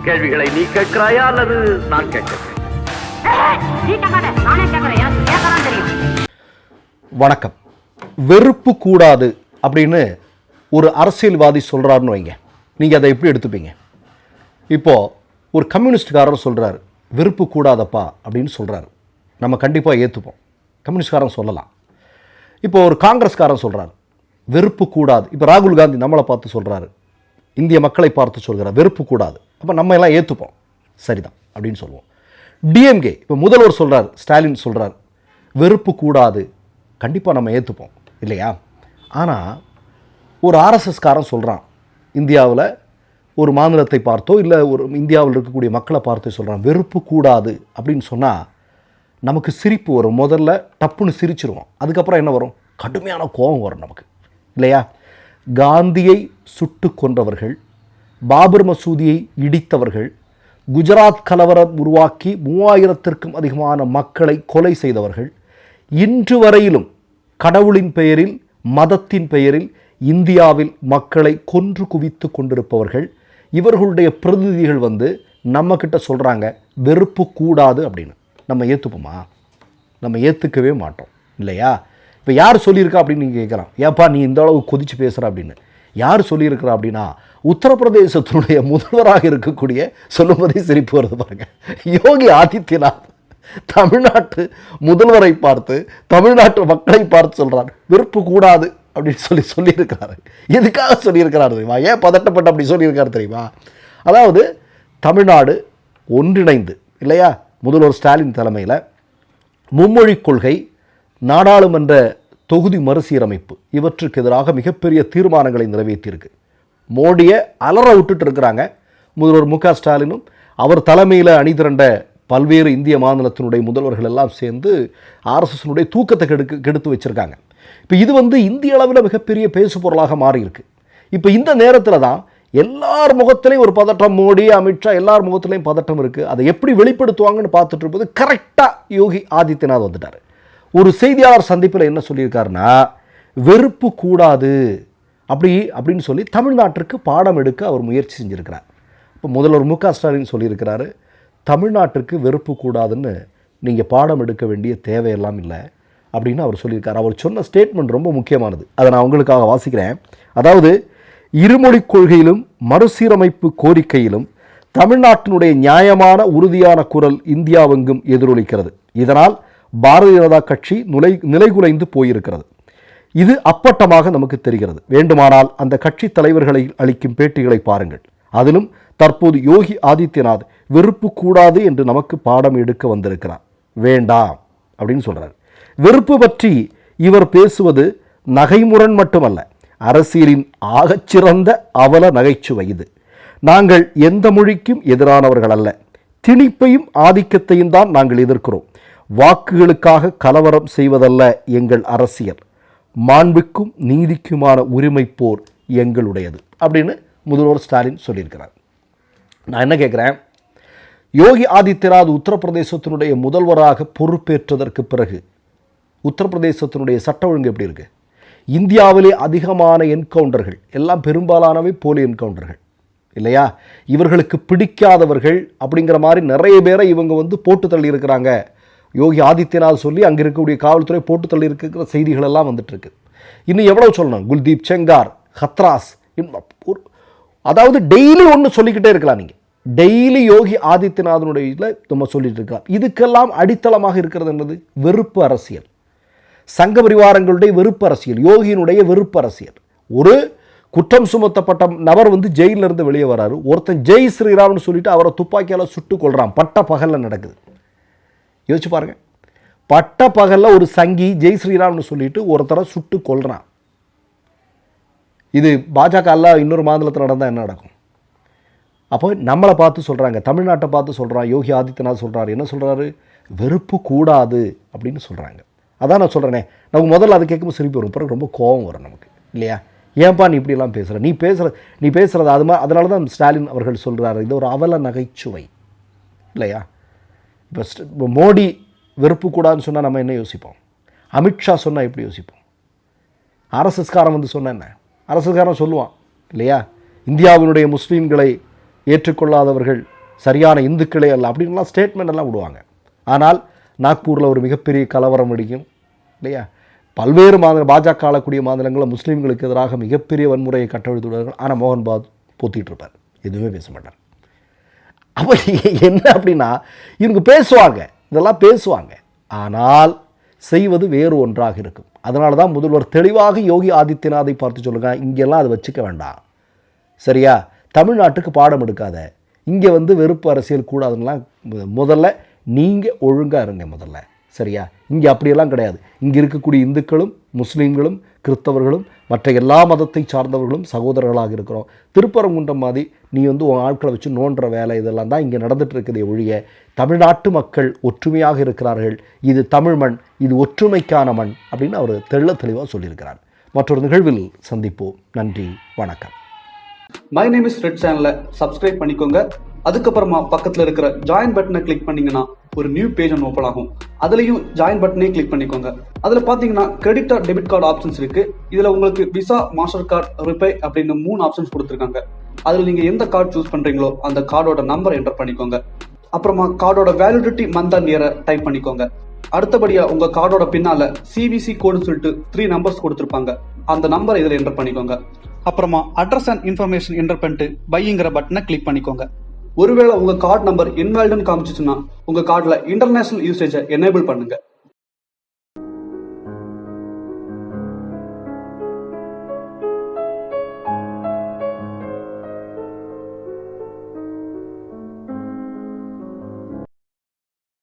கேள்விகளை நீ கேட்கிறாயா அல்லது நான் கேட்கிறேன்? வணக்கம். வெறுப்பு கூடாது அப்படின்னு ஒரு அரசியல்வாதி சொல்கிறாருன்னு வைங்க, நீங்கள் அதை எப்படி எடுத்துப்பீங்க? இப்போது ஒரு கம்யூனிஸ்ட்காரர் சொல்கிறார் வெறுப்பு கூடாதப்பா அப்படின்னு சொல்கிறாரு, நம்ம கண்டிப்பாக ஏற்றுப்போம். கம்யூனிஸ்ட்காரன் சொல்லலாம். இப்போ ஒரு காங்கிரஸ்காரன் சொல்கிறார் வெறுப்பு கூடாது. இப்போ ராகுல் காந்தி நம்மளை பார்த்து சொல்கிறாரு, இந்திய மக்களை பார்த்து சொல்கிறார் வெறுப்பு கூடாது. அப்போ நம்ம எல்லாம் ஏற்றுப்போம், சரிதான் அப்படின்னு சொல்லுவோம். டிஎம்கே இப்போ முதல்வர் சொல்கிறார், ஸ்டாலின் சொல்கிறார் வெறுப்பு கூடாது, கண்டிப்பாக நம்ம ஏற்றுப்போம் இல்லையா? ஆனால் ஒரு ஆர்எஸ்எஸ்காரன் சொல்கிறான், இந்தியாவில் ஒரு மாநிலத்தை பார்த்தோ இல்லை ஒரு இந்தியாவில் இருக்கக்கூடிய மக்களை பார்த்து சொல்கிறான் வெறுப்பு கூடாது அப்படின்னு சொன்னால் நமக்கு சிரிப்பு வரும். முதல்ல டப்புன்னு சிரிச்சிருவோம், அதுக்கப்புறம் என்ன வரும்? கடுமையான கோபம் வரும் நமக்கு இல்லையா? காந்தியை சுட்டு கொன்றவர்கள், பாபர் மசூதியை இடித்தவர்கள், குஜராத் கலவரம் உருவாக்கி 3000க்கும் அதிகமான மக்களை கொலை செய்தவர்கள், இன்று வரையிலும் கடவுளின் பெயரில் மதத்தின் பெயரில் இந்தியாவில் மக்களை கொன்று குவித்து கொண்டிருப்பவர்கள், இவர்களுடைய பிரதிநிதிகள் வந்து நம்மக்கிட்ட சொல்கிறாங்க வெறுப்பு கூடாது அப்படின்னு. நம்ம ஏற்றுப்போமா? நம்ம ஏற்றுக்கவே மாட்டோம் இல்லையா? இப்போ யார் சொல்லியிருக்கா அப்படின்னு நீங்கள் கேட்கலாம், ஏப்பா நீ இந்த அளவு கொதித்து பேசுகிற அப்படின்னு. யார் சொல்லியிருக்கிறா அப்படின்னா, உத்தரப்பிரதேசத்தினுடைய முதல்வராக இருக்கக்கூடிய, சொல்லும்போதே சிரிப்பு வருது பாருங்க, யோகி ஆதித்யநாத் தமிழ்நாட்டு முதல்வரை பார்த்து தமிழ்நாட்டு மக்களை பார்த்து சொல்கிறார் வெறுப்பு கூடாது அப்படின்னு சொல்லியிருக்கிறாரு. எதுக்காக சொல்லியிருக்கிறாரு தெரியுமா? ஏன் பதட்டப்பட்டு அப்படி சொல்லியிருக்காரு தெரியுமா? அதாவது தமிழ்நாடு ஒன்றிணைந்து இல்லையா, முதல்வர் ஸ்டாலின் தலைமையில் மும்மொழி கொள்கை, நாடாளுமன்ற தொகுதி மறுசீரமைப்பு, இவற்றுக்கு எதிராக மிகப்பெரிய தீர்மானங்களை நிறைவேற்றியிருக்கு. மோடியை அலற விட்டுட்டு இருக்கிறாங்க முதல்வர் மு.க. ஸ்டாலினும் அவர் தலைமையில் அணிதிரண்ட பல்வேறு இந்திய மாநிலத்தினுடைய முதல்வர்கள் எல்லாம் சேர்ந்து ஆர்எஸ்எஸ்னுடைய தூக்கத்தை கெடுத்து வச்சுருக்காங்க. இப்போ இது வந்து இந்திய அளவில் மிகப்பெரிய பேசு பொருளாக மாறியிருக்கு. இப்போ இந்த நேரத்தில் தான் எல்லார் முகத்திலையும் ஒரு பதட்டம், மோடி அமித்ஷா எல்லார் முகத்திலையும் பதட்டம் இருக்குது. அதை எப்படி வெளிப்படுத்துவாங்கன்னு பார்த்துட்டு இருப்பது கரெக்டாக யோகி ஆதித்யநாத் வந்துட்டார். ஒரு செய்தியாளர் சந்திப்பில் என்ன சொல்லியிருக்காருன்னா, வெறுப்பு கூடாது அப்படின்னு சொல்லி தமிழ்நாட்டிற்கு பாடம் எடுக்க அவர் முயற்சி செஞ்சுருக்கிறார். இப்போ முதல்வர் மு.க. ஸ்டாலின் சொல்லியிருக்கிறாரு, தமிழ்நாட்டிற்கு வெறுப்பு கூடாதுன்னு நீங்கள் பாடம் எடுக்க வேண்டிய தேவையெல்லாம் இல்லை அப்படின்னு அவர் சொல்லியிருக்கார். அவர் சொன்ன ஸ்டேட்மெண்ட் ரொம்ப முக்கியமானது, அதை நான் உங்களுக்காக வாசிக்கிறேன். அதாவது, இருமொழி கொள்கையிலும் மறுசீரமைப்பு கோரிக்கையிலும் தமிழ்நாட்டினுடைய நியாயமான உறுதியான குரல் இந்தியாவெங்கும் எதிரொலிக்கிறது. இதனால் பாரதிய ஜனதா கட்சி நிலைகுலைந்து போயிருக்கிறது. இது அப்பட்டமாக நமக்கு தெரிகிறது. வேண்டுமானால் அந்த கட்சி தலைவர்களை அளிக்கும் பேட்டிகளை பாருங்கள். அதிலும் தற்போது யோகி ஆதித்யநாத் வெறுப்பு கூடாது என்று நமக்கு பாடம் எடுக்க வந்திருக்கிறார். வேண்டாம் அப்படின்னு சொல்றார். வெறுப்பு பற்றி இவர் பேசுவது நகைமுரண் மட்டுமல்ல, அரசியலின் ஆகச்சிறந்த அவல நகைச்சுவை இது. நாங்கள் எந்த மொழிக்கும் எதிரானவர்கள் அல்ல, திணிப்பையும் ஆதிக்கத்தையும் தான் நாங்கள் எதிர்க்கிறோம். வாக்குகளுக்காக கலவரம் செய்வதல்ல எங்கள் அரசியல், மாண்புக்கும் நீதிக்குமான உரிமை போர் எங்களுடையது அப்படின்னு முதல்வர் ஸ்டாலின் சொல்லியிருக்கிறார். நான் என்ன கேட்குறேன், யோகி ஆதித்யநாத் உத்தரப்பிரதேசத்தினுடைய முதல்வராக பொறுப்பேற்றதற்கு பிறகு உத்தரப்பிரதேசத்தினுடைய சட்ட ஒழுங்கு எப்படி இருக்குது? இந்தியாவிலே அதிகமான என்கவுண்டர்கள் எல்லாம் பெரும்பாலானவை போலி என்கவுண்டர்கள் இல்லையா? இவர்களுக்கு பிடிக்காதவர்கள் அப்படிங்கிற மாதிரி நிறைய பேரை இவங்க வந்து போட்டு தள்ளி இருக்கிறாங்க. யோகி ஆதித்யநாத் சொல்லி அங்கே இருக்கக்கூடிய காவல்துறை போட்டு தள்ளி இருக்கிற செய்திகள் எல்லாம் வந்துட்டுருக்கு. இன்னும் எவ்வளோ சொல்லணும், குல்தீப் செங்கார், ஹத்ராஸ், அதாவது டெய்லி ஒன்று சொல்லிக்கிட்டே இருக்கலாம். நீங்கள் டெய்லி யோகி ஆதித்யநாதனுடைய இதில் நம்ம சொல்லிட்டு இருக்கலாம். இதுக்கெல்லாம் அடித்தளமாக இருக்கிறது என்னது? வெறுப்பு அரசியல், சங்க பரிவாரங்களுடைய வெறுப்பு அரசியல், யோகியினுடைய வெறுப்பு அரசியல். ஒரு குற்றம் சுமத்தப்பட்ட நபர் வந்து ஜெயிலிருந்து வெளியே வராரு, ஒருத்தன் ஜெய் ஸ்ரீராம்னு சொல்லிட்டு அவரை துப்பாக்கியால் சுட்டு கொள்றான். பட்ட பகலில் நடக்குது. யோசிச்சு பாருங்க, பட்ட பகலில் ஒரு சங்கி ஜெய் ஸ்ரீராம்னு சொல்லிட்டு ஒருத்தரை சுட்டு கொள்றான். இது பாஜக அல்ல இன்னொரு மாநிலத்தில் நடந்தால் என்ன நடக்கும்? அப்போ நம்மளை பார்த்து சொல்கிறாங்க, தமிழ்நாட்டை பார்த்து சொல்கிறான் யோகி ஆதித்யநாத் சொல்கிறாரு, என்ன சொல்கிறாரு? வெறுப்பு கூடாது அப்படின்னு சொல்கிறாங்க. அதான் நான் சொல்கிறேனே, நமக்கு முதல்ல அதை கேட்கும்போது சிரிப்பு வரும், பிறகு ரொம்ப கோபம் வரும் நமக்கு இல்லையா? ஏன்பா நீ இப்படிலாம் பேசுகிற, நீ பேசுகிறது அது மாதிரி. அதனால தான் ஸ்டாலின் அவர்கள் சொல்கிறாரு, இது ஒரு அவல நகைச்சுவை இல்லையா? இப்போ மோடி வெறுப்பு கூடாதுன்னு சொன்னால் நம்ம என்ன யோசிப்போம்? அமித்ஷா சொன்னால் எப்படி யோசிப்போம்? ஆர்எஸ்எஸ்காரன் வந்து சொன்ன என்ன? அரசுக்காரன் சொல்லுவான் இல்லையா, இந்தியாவினுடைய முஸ்லீம்களை ஏற்றுக்கொள்ளாதவர்கள் சரியான இந்துக்களே அல்ல அப்படின்லாம் ஸ்டேட்மெண்ட் எல்லாம் விடுவாங்க. ஆனால் நாக்பூரில் ஒரு மிகப்பெரிய கலவரம் வெடிக்கும் இல்லையா? பல்வேறு பாஜக ஆளக்கூடிய மாநிலங்களில் முஸ்லீம்களுக்கு எதிராக மிகப்பெரிய வன்முறையை கட்டவிழ்த்து விடுவார்கள். ஆனால் மோகன் பாத் போத்திட்டு இருப்பார், எதுவுமே பேச மாட்டார். அப்போ என்ன அப்படின்னா இவங்க பேசுவாங்க, இதெல்லாம் பேசுவாங்க, ஆனால் செய்வது வேறு ஒன்றாக இருக்கும். அதனால தான் முதல்வர் தெளிவாக யோகி ஆதித்யநாத்தை பார்த்து சொல்லுங்க, இங்கெல்லாம் அதை வச்சுக்க வேண்டாம், சரியா? தமிழ்நாட்டுக்கு பாடம் எடுக்காத, இங்கே வெறுப்பு அரசியல் கூடாதுன்னெலாம் முதல்ல நீங்கள் ஒழுங்காக இருங்க முதல்ல, சரியா? இங்கே அப்படியெல்லாம் கிடையாது. இங்கே இருக்கக்கூடிய இந்துக்களும் முஸ்லீம்களும் கிறிஸ்தவர்களும் மற்ற எல்லா மதத்தை சார்ந்தவர்களும் சகோதரர்களாக இருக்கிறோம். திருப்பரங்குன்றம் மாதிரி நீ உன் ஆட்களை வச்சு நோண்டுற வேலை இதெல்லாம் தான் இங்கே நடந்துட்டு இருக்குதே ஒழிய தமிழ்நாட்டு மக்கள் ஒற்றுமையாக இருக்கிறார்கள், இது தமிழ் மண், இது ஒற்றுமைக்கான மண் அப்படின்னு அவர் தெளிவாக சொல்லியிருக்கிறார். மற்றொரு நிகழ்வில் சந்திப்போம். நன்றி, வணக்கம். மை நேம் இஸ் ரெட் சேனலை சப்ஸ்கிரைப் பண்ணிக்கோங்க. அதுக்கப்புறமா பக்கத்தில் இருக்கிற ஜாயின் பட்டனை கிளிக் பண்ணீங்கன்னா ஒரு நியூ பேஜ் ஒன்று ஓப்பன் ஆகும். அதுலேயும் ஜாயின் பட்டனே கிளிக் பண்ணிக்கோங்க. அதில் பார்த்தீங்கன்னா credit R debit card options இருக்கு. இதில் உங்களுக்கு விசா, மாஸ்டர் கார்டு, ரிப்பே அப்படின்னு 3 ஆப்ஷன்ஸ் கொடுத்துருக்காங்க. அதில் நீங்கள் எந்த கார்டு சூஸ் பண்ணுறீங்களோ அந்த கார்டோட நம்பர் என்டர் பண்ணிக்கோங்க. அப்புறமா கார்டோட வேலிடிட்டி மந்த் அண்ட் இயரை டைப் பண்ணிக்கோங்க. அடுத்தபடியா உங்க கார்டோட பின்னால சிவிசி கோடுன்னு சொல்லிட்டு 3 நம்பர்ஸ் கொடுத்துருப்பாங்க. அந்த நம்பர் இதில் என்டர் பண்ணிக்கோங்க. அப்புறமா அட்ரஸ் அண்ட் இன்ஃபர்மேஷன் என்டர் பண்ணிட்டு பைங்கிற பட்டனை கிளிக் பண்ணிக்கோங்க. ஒருவேளை உங்க கார்டு நம்பர் இன்வாலிட்னு காமிச்சிச்சுன்னா உங்க கார்டுல இன்டர்நேஷனல் யூசேஜை எனேபிள் பண்ணுங்க.